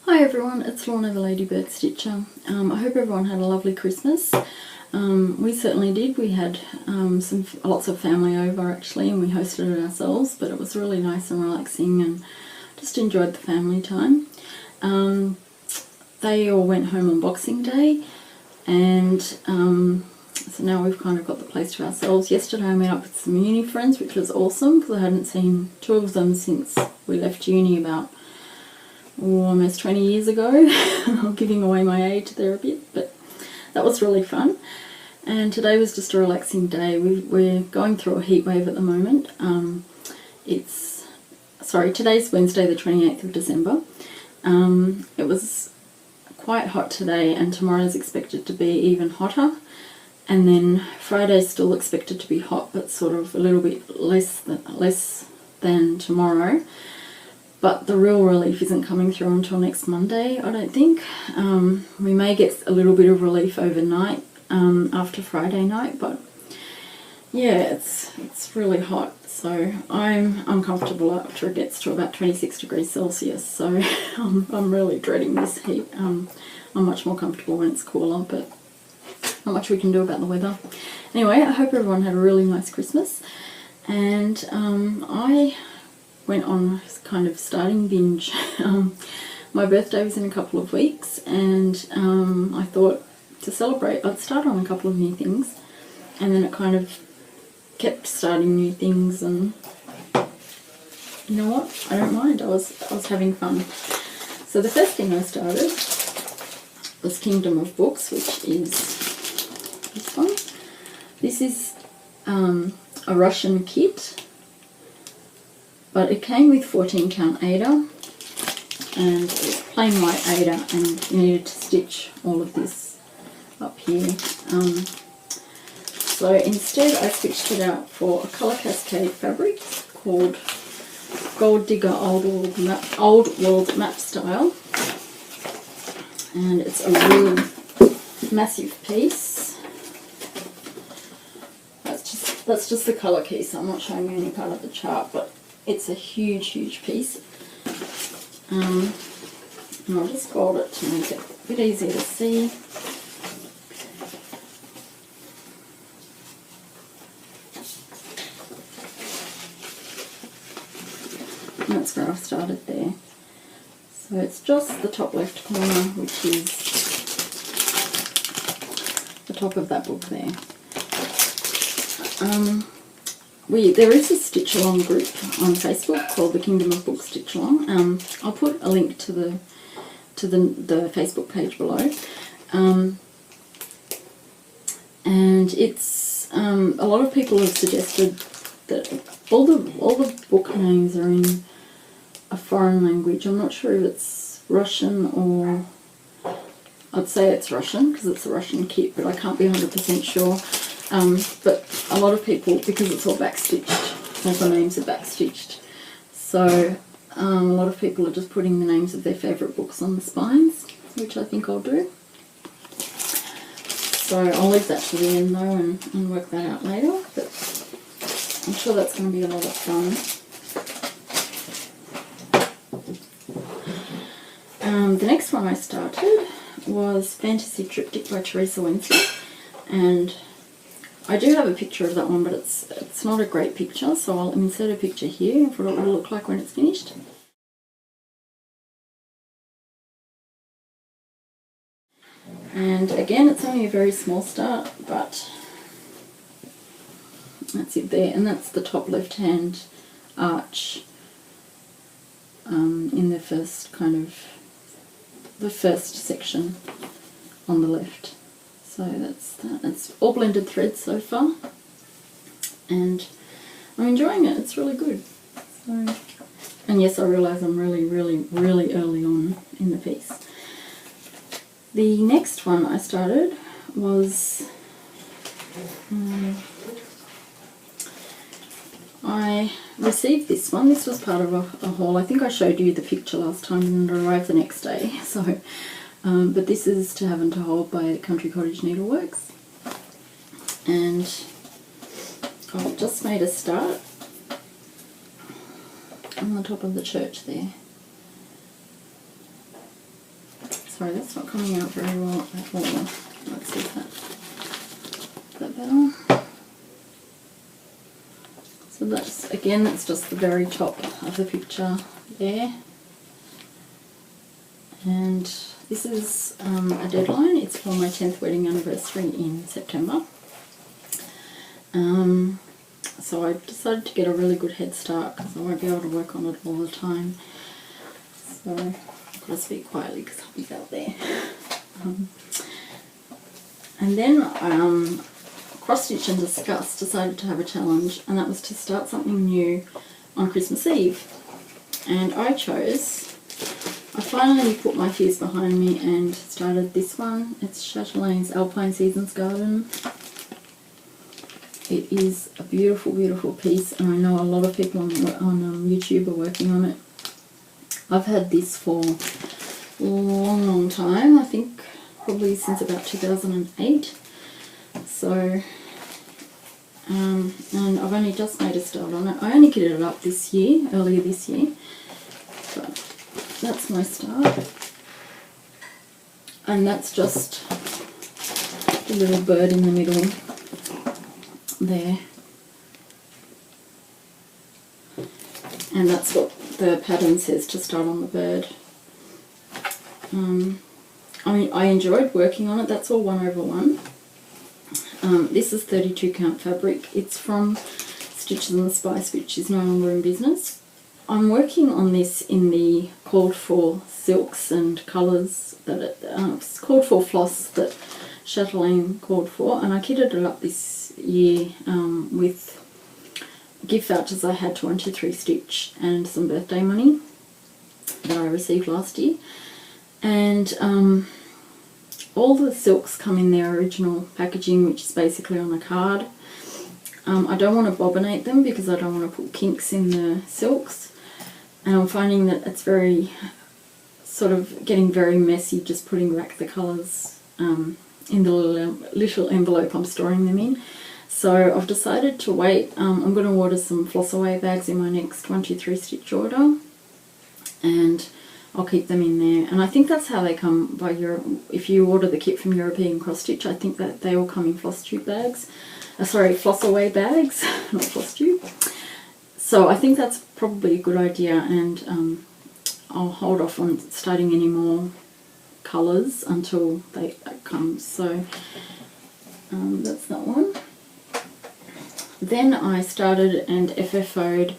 Hi everyone, it's Lorna the Ladybird Stitcher. I hope everyone had a lovely Christmas. We certainly did. We had lots of family over actually, and we hosted it ourselves, but it was really nice and relaxing and just enjoyed the family time. They all went home on Boxing Day, and so now we've kind of got the place to ourselves. Yesterday I met up with some uni friends, which was awesome because I hadn't seen two of them since we left uni about almost 20 years ago. I'm giving away my age there a bit, but that was really fun. And today was just a relaxing day. We're going through a heat wave at the moment. Today's Wednesday the 28th of December. It was quite hot today, and tomorrow's expected to be even hotter. And then Friday's still expected to be hot, but sort of a little bit less than tomorrow. But the real relief isn't coming through until next Monday, I don't think. We may get a little bit of relief overnight after Friday night, but yeah, it's really hot. So I'm uncomfortable after it gets to about 26 degrees Celsius. So I'm really dreading this heat. I'm much more comfortable when it's cooler, but not much we can do about the weather. Anyway, I hope everyone had a really nice Christmas, and I went on kind of starting binge. My birthday was in a couple of weeks, and I thought to celebrate I'd start on a couple of new things, and then it kind of kept starting new things, and you know what, I don't mind. I was having fun. So the first thing I started was Kingdom of Books, which is this one. This is a Russian kit, but it came with 14 count Ada, and it's plain white Ada, and you needed to stitch all of this up here. So instead I switched it out for a colour cascade fabric called Gold Digger Old World Map Style, and it's a really massive piece. That's just the colour key, so I'm not showing you any part of the chart, but it's a huge piece. And I'll just fold it to make it a bit easier to see. And that's where I've started there. So it's just the top left corner, which is the top of that book there. There is a stitch along group on Facebook called the Kingdom of Books Stitch Along. I'll put a link to the Facebook page below. And it's a lot of people have suggested that all the book names are in a foreign language. I'm not sure if it's Russian, or I'd say it's Russian because it's a Russian kit, but I can't be 100% sure. But a lot of people, because it's all backstitched, all the names are backstitched, so a lot of people are just putting the names of their favourite books on the spines, which I think I'll do. So I'll leave that to the end though, and work that out later, but I'm sure that's going to be a lot of fun. The next one I started was Fantasy Triptych by Teresa Winslow, and I do have a picture of that one, but it's not a great picture, so I'll insert a picture here for what it will look like when it's finished. And again, it's only a very small start, but that's it there, and that's the top left hand arch in the first section on the left. So that's that. It's all blended threads so far, and I'm enjoying it. It's really good. So, and yes, I realise I'm really early on in the piece. The next one I started was I received this one. This was part of a haul. I think I showed you the picture last time, and it arrived the next day. So. But this is To Have and to Hold by Country Cottage Needleworks, and I've just made a start on the top of the church there. Sorry, that's not coming out very well at all. Let's see if that better. So that's, again, that's just the very top of the picture there. And this is a deadline. It's for my 10th wedding anniversary in September. So I decided to get a really good head start because I won't be able to work on it all the time. So I've got to speak quietly because hubby's out there. And then Cross Stitch and Discuss decided to have a challenge, and that was to start something new on Christmas Eve. And I finally put my fears behind me and started this one. It's Chatelain's Alpine Seasons Garden. It is a beautiful, beautiful piece, and I know a lot of people on YouTube are working on it. I've had this for a long, long time. I think probably since about 2008. So, and I've only just made a start on it. I only kitted it up this year, earlier this year. But that's my start. And that's just the little bird in the middle there. And that's what the pattern says to start on the bird. I mean, I enjoyed working on it. That's all 1/1. This is 32 count fabric. It's from Stitches and the Spice, which is no longer in business. I'm working on this in the called for silks and colours that it's called for floss that Chatelaine called for, and I kitted it up this year with gift vouchers I had to 123 Stitch and some birthday money that I received last year. And all the silks come in their original packaging, which is basically on a card. I don't want to bobinate them because I don't want to put kinks in the silks, and I'm finding that it's very sort of getting very messy just putting back the colours in the little envelope I'm storing them in. So I've decided to wait. I'm going to order some floss away bags in my next 123 Stitch order, and I'll keep them in there. And I think that's how they come by if you order the kit from European Cross Stitch, I think that they all come in FlossTube bags. Sorry, floss away bags, not FlossTube. So I think that's probably a good idea, and I'll hold off on starting any more colours until that comes. So that's that one. Then I started and FFO'd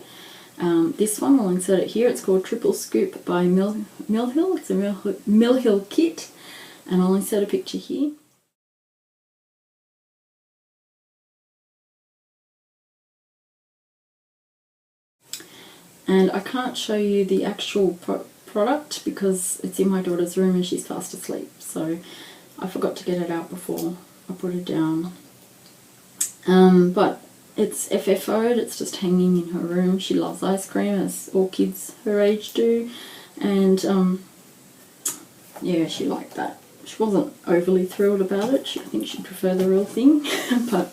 this one. I'll insert it here. It's called Triple Scoop by Mill Hill. It's a Mill Hill kit, and I'll insert a picture here. And I can't show you the actual product because it's in my daughter's room and she's fast asleep, so I forgot to get it out before I put it down. But it's FFO'd, it's just hanging in her room. She loves ice cream, as all kids her age do, and yeah, she liked that. She wasn't overly thrilled about it. I think she'd prefer the real thing, but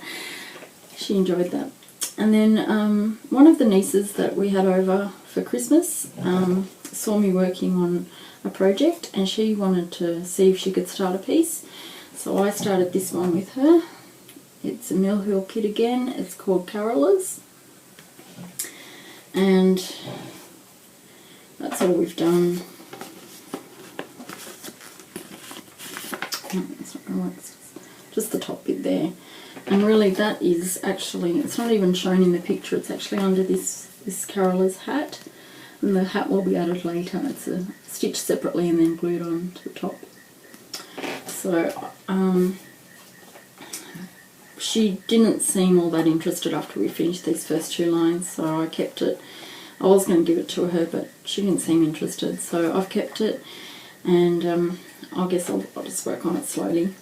she enjoyed that. And then one of the nieces that we had over for Christmas saw me working on a project, and she wanted to see if she could start a piece. So I started this one with her. It's a Mill Hill kit again. It's called Carolers. And that's all we've done. No, it's not going to work. It's just the top bit there. And really that is actually, it's not even shown in the picture, it's actually under this Carolers hat, and the hat will be added later. It's stitched separately and then glued on to the top. So she didn't seem all that interested after we finished these first two lines, so I kept it. I was going to give it to her, but she didn't seem interested, so I've kept it, and I guess I'll just work on it slowly.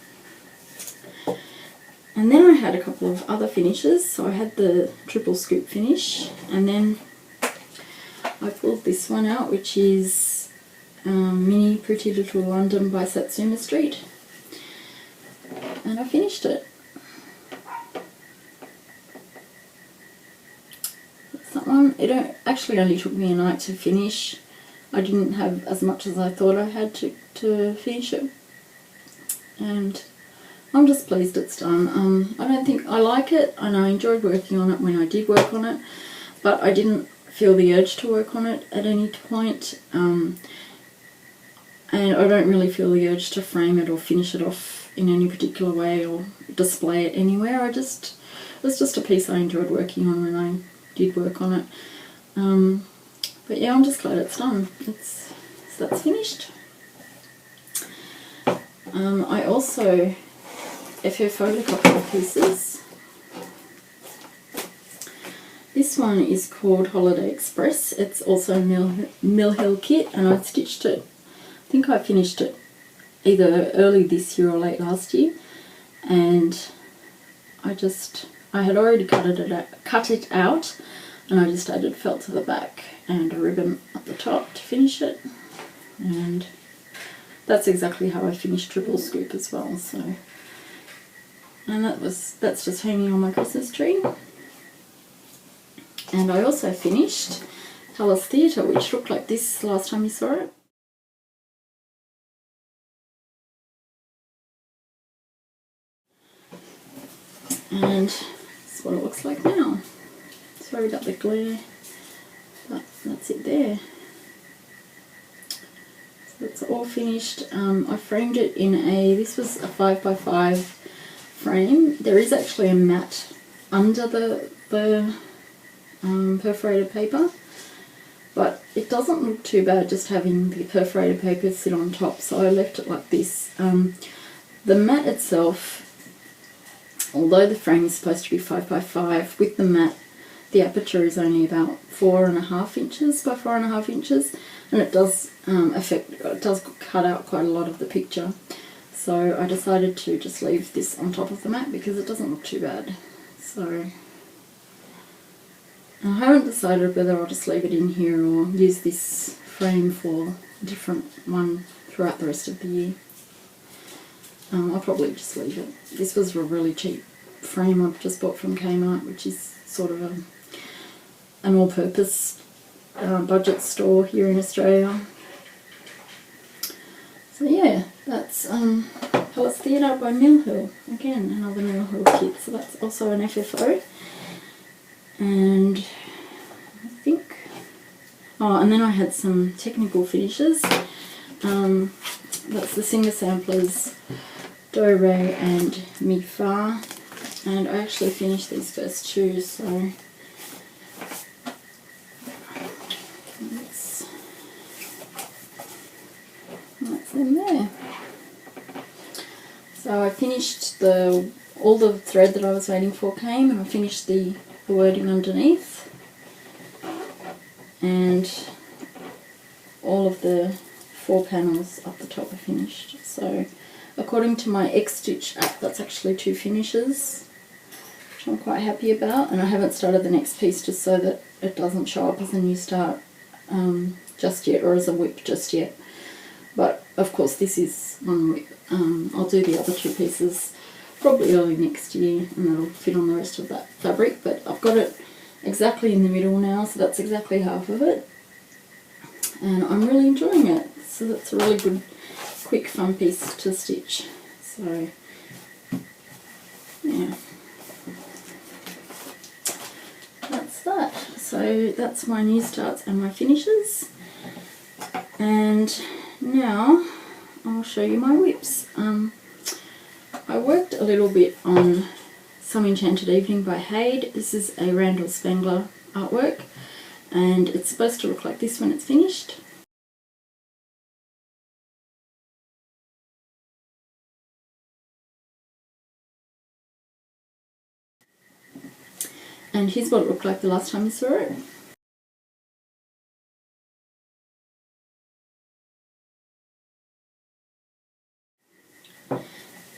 And then I had a couple of other finishes. So I had the triple scoop finish, and then I pulled this one out, which is Mini Pretty Little London by Satsuma Street, and I finished it. That's that one. It actually only took me a night to finish. I didn't have as much as I thought I had to finish it, and I'm just pleased it's done. I don't think I like it, and I enjoyed working on it when I did work on it, but I didn't feel the urge to work on it at any point, and I don't really feel the urge to frame it or finish it off in any particular way or display it anywhere. It was just a piece I enjoyed working on when I did work on it. But yeah, I'm just glad it's done. So that's finished. I also FFO'd a couple of pieces. This one is called Holiday Express. It's also a Mill Hill kit, and I stitched it. I think I finished it either early this year or late last year, and I had already cut it out, and I just added felt to the back and a ribbon at the top to finish it, and that's exactly how I finished Triple Scoop as well. So, and that's just hanging on my Christmas tree. And I also finished Palace Theatre, which looked like this last time you saw it. And that's what it looks like now. Sorry about the glare, but that's it there. So it's all finished. I framed it in this was a 5x5 frame. There is actually a mat under the perforated paper, but it doesn't look too bad just having the perforated paper sit on top, so I left it like this. The mat itself, although the frame is supposed to be 5x5, with the mat the aperture is only about 4.5 inches by 4.5 inches, and it does cut out quite a lot of the picture. So I decided to just leave this on top of the mat because it doesn't look too bad. So I haven't decided whether I'll just leave it in here or use this frame for a different one throughout the rest of the year. I'll probably just leave it. This was a really cheap frame I've just bought from Kmart, which is sort of an all-purpose budget store here in Australia. So yeah, that's Palace Theatre by Mill Hill. Again, another Mill Hill kit. So that's also an FFO. And I think, and then I had some technical finishes. That's the Singer Samplers Do Re and Mi Fa, and I actually finished these first two, so that's them there. So I finished all the thread that I was waiting for came, and I finished the wording underneath, and all of the 4 panels up the top are finished. So according to my X-Stitch app, that's actually 2 finishes, which I'm quite happy about, and I haven't started the next piece just so that it doesn't show up as a new start just yet, or as a whip just yet. But of course this is one whip. I'll do the other 2 pieces probably early next year, and that'll fit on the rest of that fabric, but I've got it exactly in the middle now, so that's exactly half of it, and I'm really enjoying it. So that's a really good, quick, fun piece to stitch. So yeah, that's that. So that's my new starts and my finishes, and now I'll show you my whips. I worked a little bit on Some Enchanted Evening by Haid. This is a Randall Spangler artwork, and it's supposed to look like this when it's finished. And here's what it looked like the last time you saw it.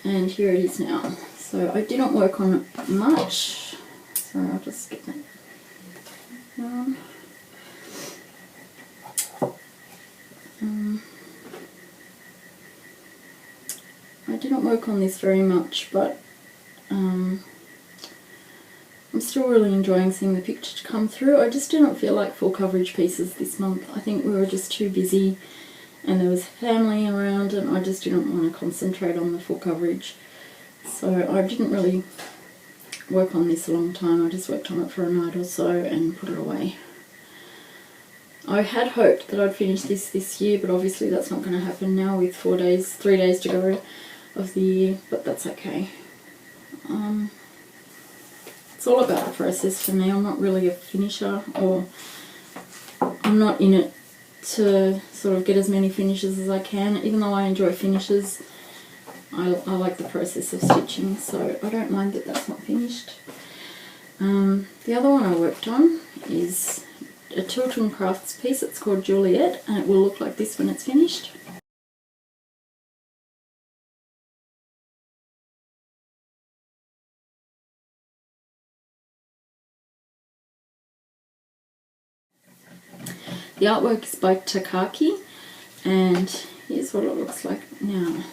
And here it is now. So I didn't work on it much, so I'll just get that down. I didn't work on this very much, but I'm still really enjoying seeing the picture come through. I just didn't feel like full coverage pieces this month. I think we were just too busy and there was family around and I just didn't want to concentrate on the full coverage. So I didn't really work on this a long time. I just worked on it for a night or so and put it away. I had hoped that I'd finish this year, but obviously that's not going to happen now with 3 days to go of the year, but that's okay. It's all about the process for me. I'm not really a finisher, or I'm not in it to sort of get as many finishes as I can. Even though I enjoy finishes, I like the process of stitching, so I don't mind that that's not finished. The other one I worked on is a Chiltern Crafts piece. It's called Juliet, and it will look like this when it's finished. The artwork is by Takaki, and here's what it looks like now.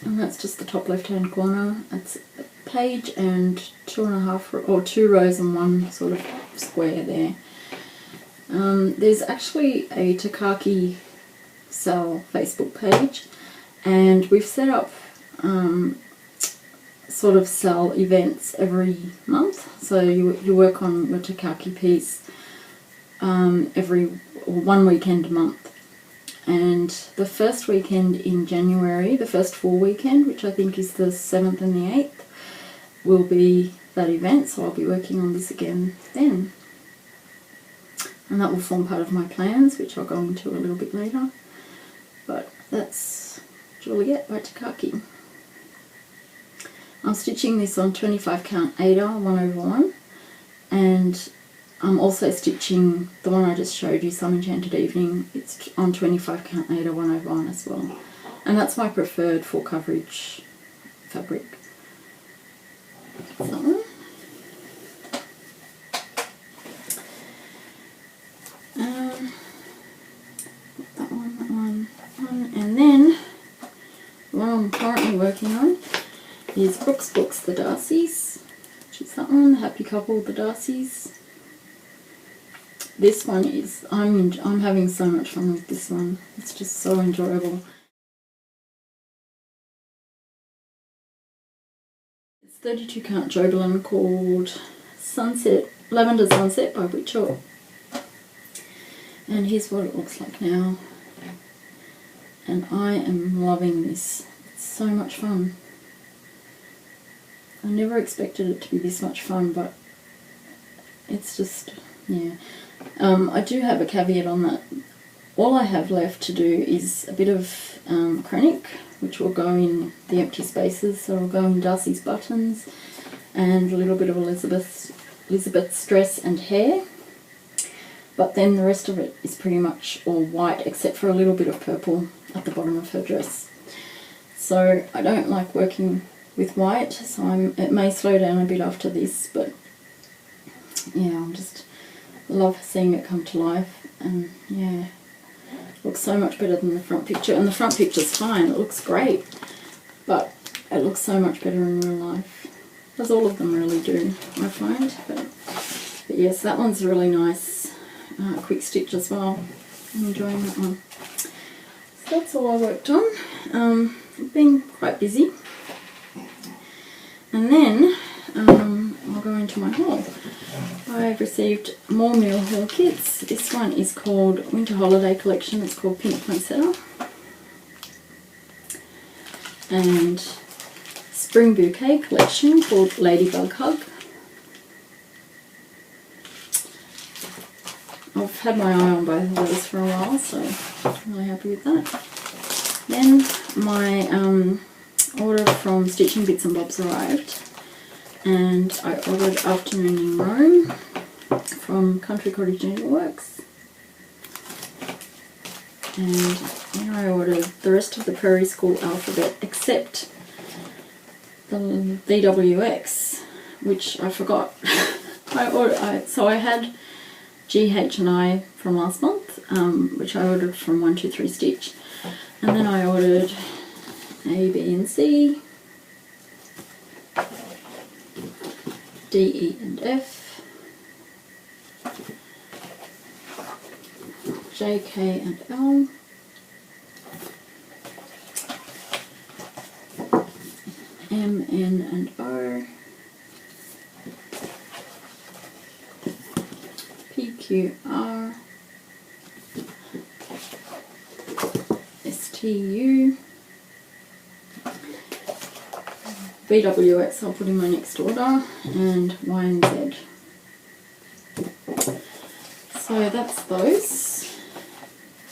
And that's just the top left hand corner. It's a page and 2 rows and one sort of square there. There's actually a Takaki Sell Facebook page, and we've set up sort of sell events every month. So you work on your Takaki piece one weekend a month. And the first weekend in January, the first full weekend, which I think is the 7th and the 8th, will be that event, so I'll be working on this again then. And that will form part of my plans, which I'll go into a little bit later. But that's Juliet by Takaki. I'm stitching this on 25 count Aida 1/1, and I'm also stitching the one I just showed you, Some Enchanted Evening. It's on 25 count Aida 1/1 as well, and that's my preferred full coverage fabric. So, that one, and then the one I'm currently working on is Brooks Books, The Darcys, which is that one, The Happy Couple, The Darcys. This one is, I'm having so much fun with this one. It's just so enjoyable. It's 32 count Jodelin called Lavender Sunset by Witcher. And here's what it looks like now. And I am loving this. It's so much fun. I never expected it to be this much fun, but it's just, yeah. I do have a caveat on that. All I have left to do is a bit of Krennic, which will go in the empty spaces, so it'll go in Darcy's buttons, and a little bit of Elizabeth's dress and hair. But then the rest of it is pretty much all white, except for a little bit of purple at the bottom of her dress. So I don't like working with white, so it may slow down a bit after this, but yeah, I'm just love seeing it come to life, and yeah, it looks so much better than the front picture. And the front picture's fine, it looks great, but it looks so much better in real life, as all of them really do, I find. But yes, that one's really nice, quick stitch as well. I'm enjoying that one. So that's all I worked on. I've been quite busy. And then I'll go into my haul. I've received more Mill Hill kits. This one is called Winter Holiday Collection. It's called Pink Poinsettia. And Spring Bouquet Collection called Ladybug Hug. I've had my eye on both of those for a while, so I'm really happy with that. Then my order from Stitching Bits and Bobs arrived, and I ordered Afternoon in Rome from Country Cottage Needleworks, and then I ordered the rest of the Prairie School alphabet except the VWX, which I forgot. So I had GH and I from last month, which I ordered from 123 Stitch, and then I ordered A, B and C, D, E and F, J, K and L, M, N and O, P, Q, R, S, T, U, V, W, X I'll put in my next order, and Y and Z. So that's those.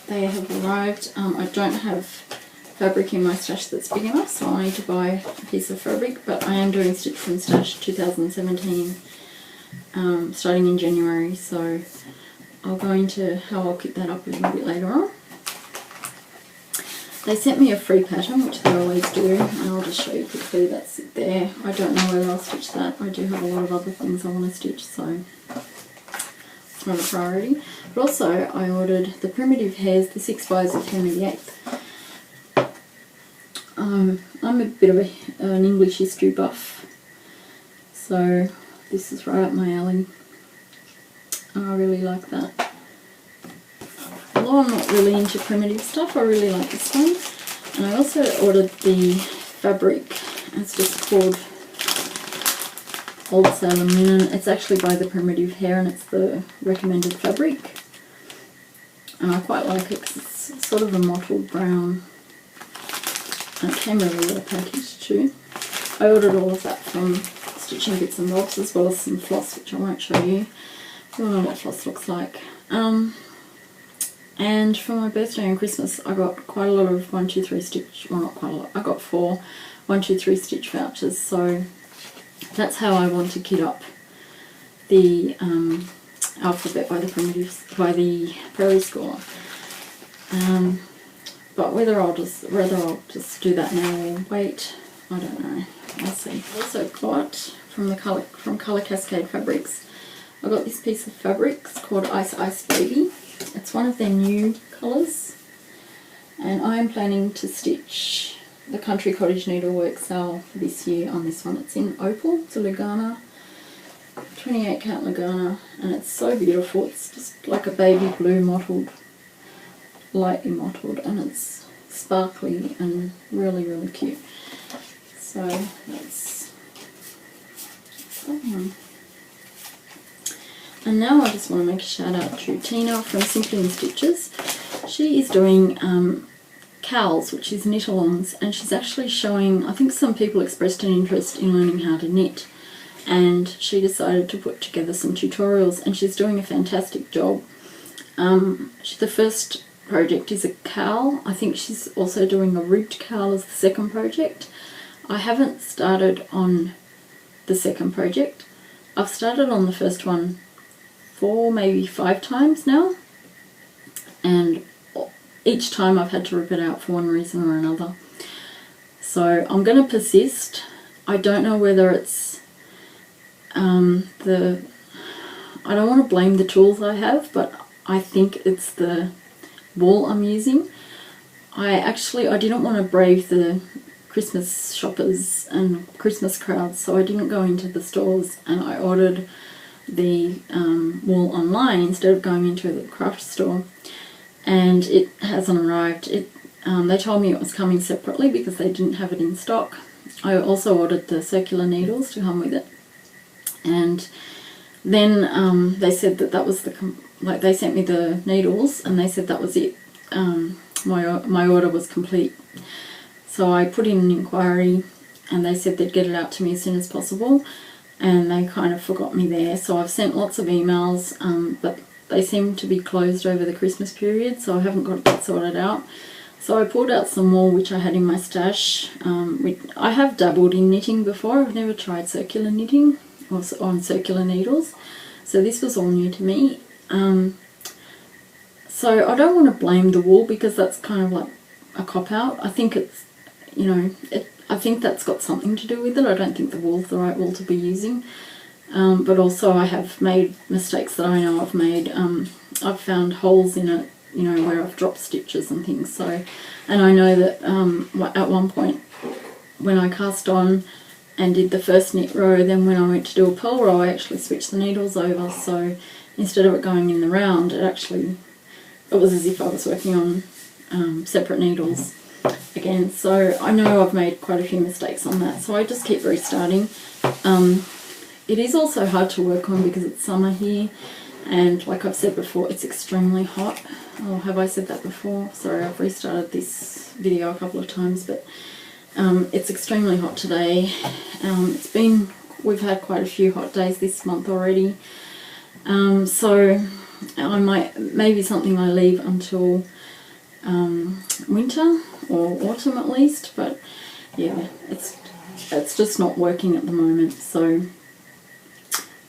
They have arrived. I don't have fabric in my stash that's big enough, so I need to buy a piece of fabric, but I am doing Stitch from Stash 2017 starting in January, so I'll go into how I'll keep that up a little bit later on. They sent me a free pattern, which they always do, and I'll just show you quickly. That's it there. I don't know whether I'll stitch that. I do have a lot of other things I want to stitch, so it's not a priority. But also, I ordered the primitive hairs, the 6 buys of 10 of the 8th. I'm a bit of an English history buff, so this is right up my alley. I really like that. Although I'm not really into primitive stuff, I really like this one. And I also ordered the fabric. It's just called Old Salem Linen. It's actually by the Primitive Hair, and it's the recommended fabric. And I quite like it because it's sort of a mottled brown. And it came really well packaged too. I ordered all of that from Stitching Bits and Bobs, as well as some floss, which I won't show you. You all know what floss looks like. And for my birthday and Christmas, I got quite a lot of 1, 2, 3 stitch, well not quite a lot, I got 4 1, 2, 3 stitch vouchers, so that's how I want to kit up the alphabet by the Prairie School. But whether I'll just do that now or wait, I don't know. I'll see. I also got from Colour Cascade Fabrics, I got this piece of fabric. It's called Ice Ice Baby. It's one of their new colours, and I am planning to stitch the Country Cottage Needlework sale this year on this one. It's in Opal. It's a Lugana, 28 count Lugana, and it's so beautiful. It's just like a baby blue mottled, lightly mottled, and it's sparkly and really, really cute. So that's that one. And now I just want to make a shout out to Tina from Simply in Stitches. She is doing cowls, which is knit-alongs, and she's actually showing, I think some people expressed an interest in learning how to knit, and she decided to put together some tutorials, and she's doing a fantastic job. The first project is a cowl. I think she's also doing a ribbed cowl as the second project. I haven't started on the second project. I've started on the first one 4, maybe 5 times now, and each time I've had to rip it out for one reason or another. So I'm going to persist. I don't know whether it's I don't want to blame the tools I have, but I think it's the wool I'm using. I didn't want to brave the Christmas shoppers and Christmas crowds, so I didn't go into the stores, and I ordered the wool online instead of going into the craft store, and it hasn't arrived. They told me it was coming separately because they didn't have it in stock. I also ordered the circular needles to come with it, and then they said that was they sent me the needles and they said that was it. My order was complete, so I put in an inquiry and they said they'd get it out to me as soon as possible. And they kind of forgot me there, so I've sent lots of emails, but they seem to be closed over the Christmas period, so I haven't got that sorted out. So I pulled out some more which I had in my stash. I have dabbled in knitting before. I've never tried circular knitting or on circular needles, so this was all new to me. So I don't want to blame the wool because that's kind of like a cop-out. I think it's, I think that's got something to do with it. I don't think the wool's the right wool to be using. But also I have made mistakes that I know I've made. I've found holes in it, where I've dropped stitches and things. So, and I know that at one point when I cast on, and did the first knit row. Then when I went to do a purl row, I actually switched the needles over, so instead of it going in the round, it was as if I was working on separate needles again. So I know I've made quite a few mistakes on that, so I just keep restarting. It is also hard to work on because it's summer here, and like I've said before, it's extremely hot. Or have I said that before? Sorry, I've restarted this video a couple of times, but it's extremely hot today. We've had quite a few hot days this month already, so maybe something I leave until winter or autumn at least, but yeah, it's just not working at the moment. So,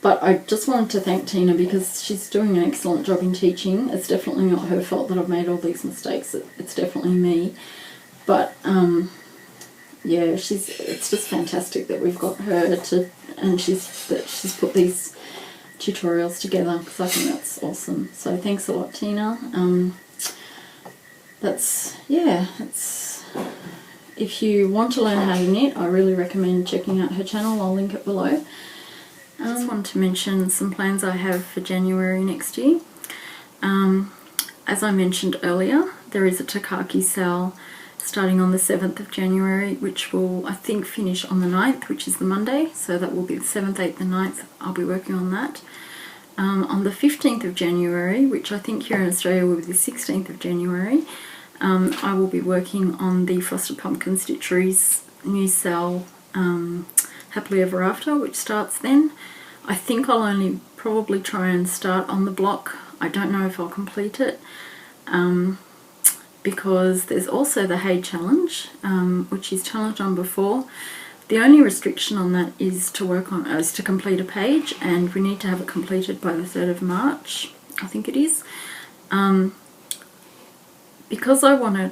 but I just wanted to thank Tina because she's doing an excellent job in teaching. It's definitely not her fault that I've made all these mistakes. It's definitely me. But yeah, it's just fantastic that we've got her and she's put these tutorials together, because I think that's awesome. So thanks a lot, Tina. If you want to learn how to knit, I really recommend checking out her channel. I'll link it below. I just want to mention some plans I have for January next year. As I mentioned earlier, there is a Takaki sale starting on the 7th of January, which will, I think, finish on the 9th, which is the Monday. So that will be the 7th, 8th and 9th. I'll be working on that. On the 15th of January, which I think here in Australia will be the 16th of January, I will be working on the Frosted Pumpkin Stitchery's new sale, Happily Ever After, which starts then. I think I'll only probably try and start on the block. I don't know if I'll complete it, because there's also the Hay Challenge, which is challenge number 4. The only restriction on that is to complete a page, and we need to have it completed by the 3rd of March, I think it is. Because I want to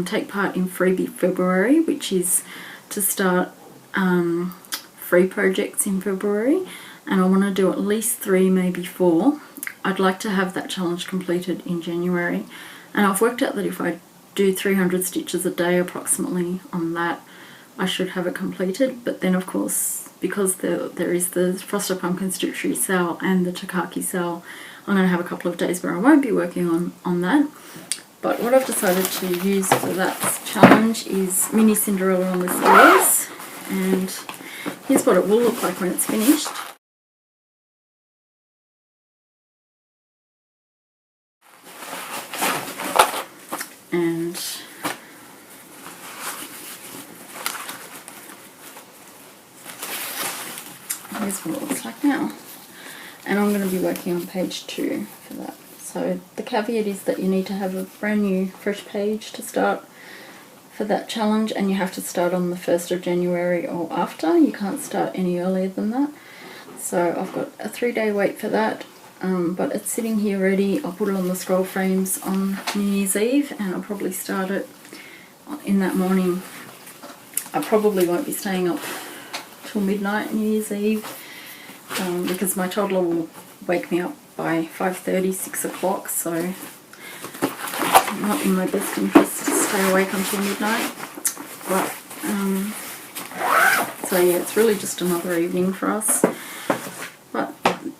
take part in Freebie February, which is to start free projects in February, and I want to do at least 3, maybe 4. I'd like to have that challenge completed in January, and I've worked out that if I do 300 stitches a day approximately on that, I should have it completed. But then of course, because there is the Frosted Pumpkin Stitchery sale and the Takaki sale, I'm going to have a couple of days where I won't be working on that. But what I've decided to use for that challenge is Mini Cinderella on the Stairs, and here's what it will look like when it's finished. And here's what it looks like now. And I'm going to be working on page 2 for that. So the caveat is that you need to have a brand new fresh page to start for that challenge, and you have to start on the 1st of January or after. You can't start any earlier than that. So I've got a 3-day wait for that, but it's sitting here ready. I'll put it on the scroll frames on New Year's Eve, and I'll probably start it in that morning. I probably won't be staying up till midnight New Year's Eve, because my toddler will wake me up by 5:30, 6 o'clock, so not in my best interest to stay awake until midnight. But so yeah, it's really just another evening for us. But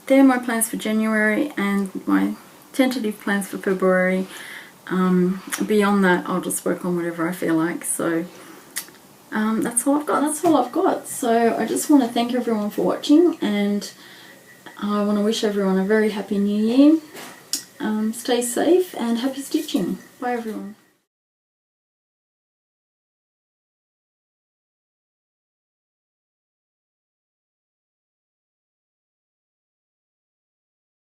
they're my plans for January and my tentative plans for February. Beyond that, I'll just work on whatever I feel like. So that's all I've got. So I just want to thank everyone for watching, and I want to wish everyone a very happy new year. Stay safe and happy stitching. Bye everyone.